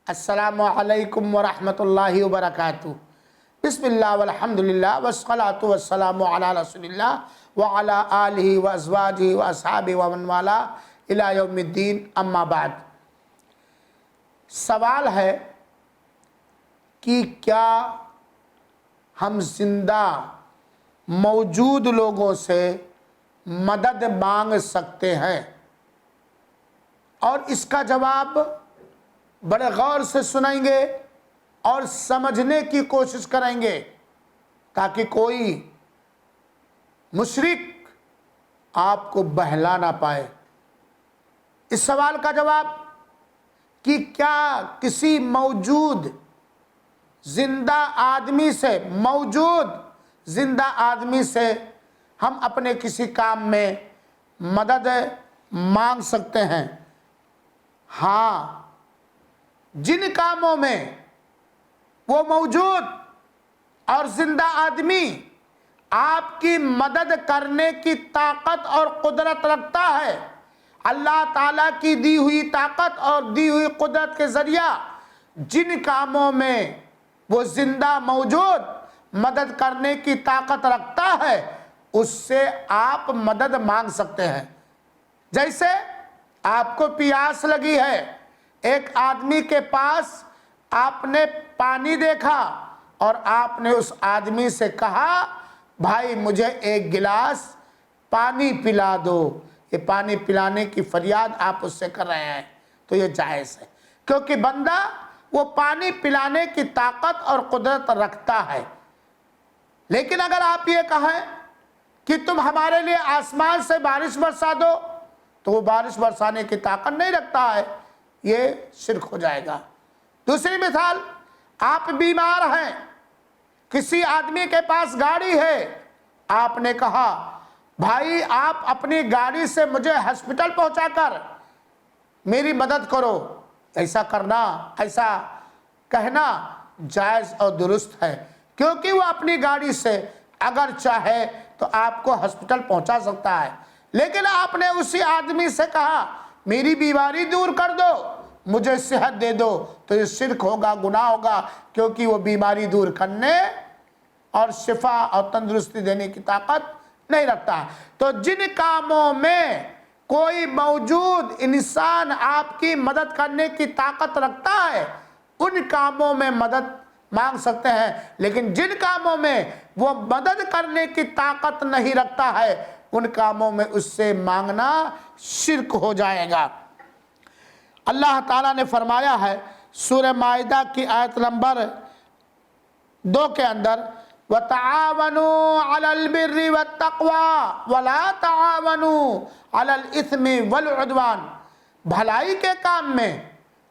السلام علیکم ورحمۃ اللہ وبرکاتہ۔ بسم اللہ والحمدللہ والصلاۃ والسلام علی رسول اللہ وعلی آلہ وازواجہ واصحابہ ومن والا الی یوم الدین، اما بعد۔ سوال ہے کہ کیا ہم زندہ موجود لوگوں سے مدد مانگ سکتے ہیں؟ اور اس کا جواب بڑے غور سے سنیں گے اور سمجھنے کی کوشش کریں گے تاکہ کوئی مشرک آپ کو بہلا نہ پائے۔ اس سوال کا جواب کہ کیا کسی موجود زندہ آدمی سے ہم اپنے کسی کام میں مدد مانگ سکتے ہیں؟ ہاں، جن کاموں میں وہ موجود اور زندہ آدمی آپ کی مدد کرنے کی طاقت اور قدرت رکھتا ہے، اللہ تعالیٰ کی دی ہوئی طاقت اور دی ہوئی قدرت کے ذریعہ جن کاموں میں وہ زندہ موجود مدد کرنے کی طاقت رکھتا ہے اس سے آپ مدد مانگ سکتے ہیں۔ جیسے آپ کو پیاس لگی ہے، ایک آدمی کے پاس آپ نے پانی دیکھا اور آپ نے اس آدمی سے کہا بھائی مجھے ایک گلاس پانی پلا دو، یہ پانی پلانے کی فریاد آپ اس سے کر رہے ہیں تو یہ جائز ہے، کیونکہ بندہ وہ پانی پلانے کی طاقت اور قدرت رکھتا ہے۔ لیکن اگر آپ یہ کہیں کہ تم ہمارے لیے آسمان سے بارش برسا دو تو وہ بارش برسانے کی طاقت نہیں رکھتا ہے، یہ شرک ہو جائے گا۔ دوسری مثال، آپ بیمار ہیں، کسی آدمی کے پاس گاڑی ہے، آپ نے کہا بھائی آپ اپنی گاڑی سے مجھے ہسپتال پہنچا کر میری مدد کرو، ایسا کرنا، ایسا کہنا جائز اور درست ہے، کیونکہ وہ اپنی گاڑی سے اگر چاہے تو آپ کو ہسپتال پہنچا سکتا ہے۔ لیکن آپ نے اسی آدمی سے کہا میری بیماری دور کر دو، مجھے صحت دے دو، تو یہ شرک ہوگا، گناہ ہوگا، کیونکہ وہ بیماری دور کرنے اور شفا اور تندرستی دینے کی طاقت نہیں رکھتا۔ تو جن کاموں میں کوئی موجود انسان آپ کی مدد کرنے کی طاقت رکھتا ہے ان کاموں میں مدد مانگ سکتے ہیں، لیکن جن کاموں میں وہ مدد کرنے کی طاقت نہیں رکھتا ہے ان کاموں میں اس سے مانگنا شرک ہو جائے گا۔ اللہ تعالیٰ نے فرمایا ہے سورہ مائدہ کی آیت نمبر 2 کے اندر وَتَعَاوَنُوا عَلَى الْبِرِّ وَالتَّقْوَى وَلَا تَعَاوَنُوا عَلَى الْإِثْمِ وَالْعُدْوَانِ، بھلائی کے کام میں،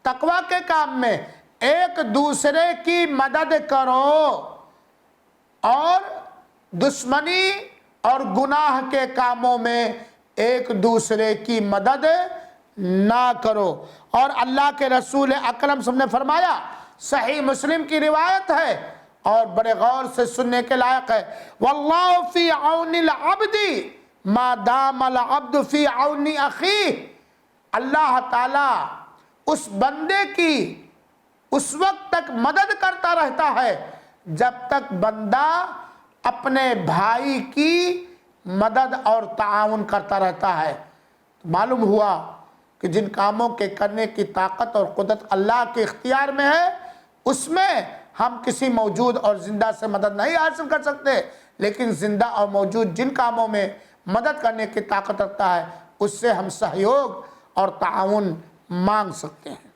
تقوی کے کام میں ایک دوسرے کی مدد کرو اور دشمنی اور گناہ کے کاموں میں ایک دوسرے کی مدد نہ کرو۔ اور اللہ کے رسول اکرم صلی اللہ علیہ وسلم نے فرمایا، صحیح مسلم کی روایت ہے اور بڑے غور سے سننے کے لائق ہے، وَاللَّهُ فِي عَوْنِ الْعَبْدِ مَا دَامَ الْعَبْدُ فِي عَوْنِ أَخِيهِ، اللہ تعالیٰ اس بندے کی اس وقت تک مدد کرتا رہتا ہے جب تک بندہ اپنے بھائی کی مدد اور تعاون کرتا رہتا ہے۔ معلوم ہوا کہ جن کاموں کے کرنے کی طاقت اور قدرت اللہ کے اختیار میں ہے اس میں ہم کسی موجود اور زندہ سے مدد نہیں حاصل کر سکتے، لیکن زندہ اور موجود جن کاموں میں مدد کرنے کی طاقت رکھتا ہے اس سے ہم سہیوگ اور تعاون مانگ سکتے ہیں۔